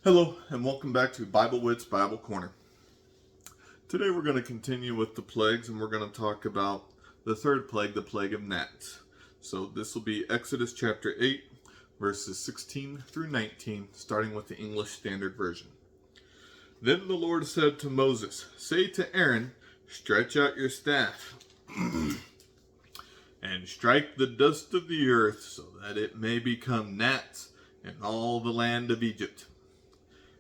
Hello, and welcome back to Bible Wits Bible Corner. Today we're going to continue with the plagues, and we're going to talk about the third plague, the plague of gnats. So this will be Exodus chapter 8, verses 16 through 19, starting with the English Standard Version. Then the Lord said to Moses, "Say to Aaron, stretch out your staff, and strike the dust of the earth, so that it may become gnats in all the land of Egypt."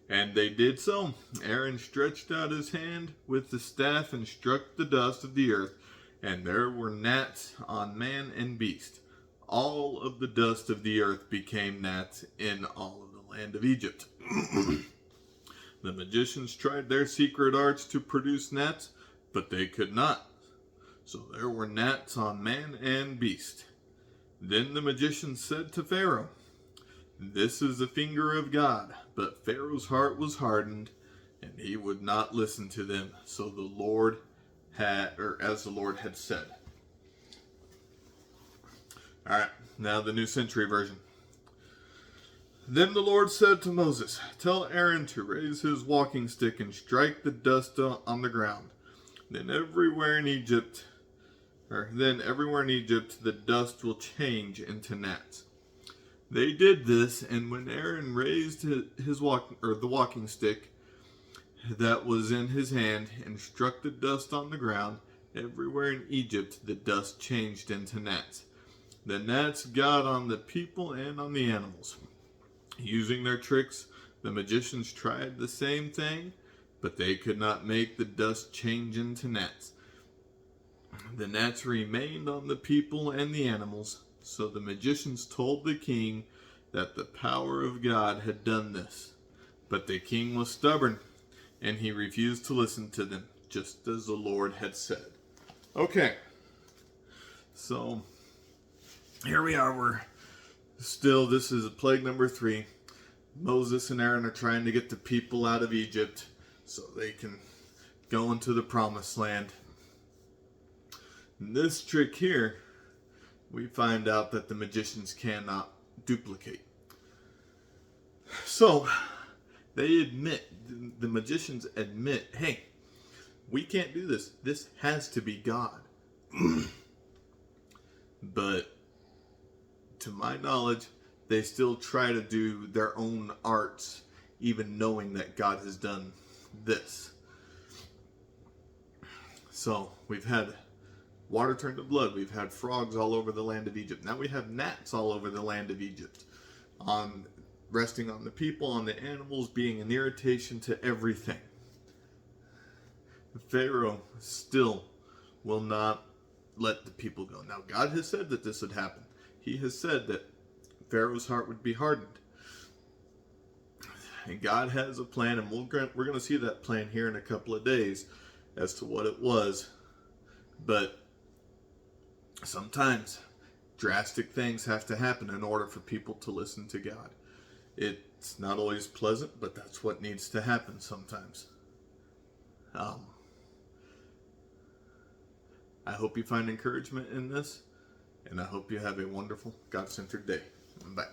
And they did so. Aaron stretched out his hand with the staff and struck the dust of the earth, and there were gnats on man and beast. All of the dust of the earth became gnats in all of the land of Egypt. The magicians tried their secret arts to produce gnats, but they could not. So there were gnats on man and beast. Then the magicians said to Pharaoh, "This is the finger of God." But Pharaoh's heart was hardened, and he would not listen to them. So the Lord as the Lord had said. All right, now the New Century Version. Then the Lord said to Moses, "Tell Aaron to raise his walking stick and strike the dust on the ground. Then everywhere in Egypt, the dust will change into gnats." They did this, and when Aaron raised the walking stick that was in his hand and struck the dust on the ground, everywhere in Egypt the dust changed into gnats. The gnats got on the people and on the animals. Using their tricks, the magicians tried the same thing, but they could not make the dust change into gnats. The gnats remained on the people and the animals. So the magicians told the king that the power of God had done this. But the king was stubborn, and he refused to listen to them, just as the Lord had said. Okay, so here we are. This is plague number 3. Moses and Aaron are trying to get the people out of Egypt so they can go into the promised land. And this trick here, we find out that the magicians cannot duplicate. So the magicians admit, hey, we can't do this. This has to be God. But to my knowledge, they still try to do their own arts, even knowing that God has done this. So we've had water turned to blood. We've had frogs all over the land of Egypt. Now we have gnats all over the land of Egypt, resting on the people, on the animals, being an irritation to everything. Pharaoh still will not let the people go. Now God has said that this would happen. He has said that Pharaoh's heart would be hardened. And God has a plan, and we're going to see that plan here in a couple of days as to what it was. But sometimes drastic things have to happen in order for people to listen to God. It's not always pleasant, but that's what needs to happen sometimes. I hope you find encouragement in this, and I hope you have a wonderful, God-centered day. Bye.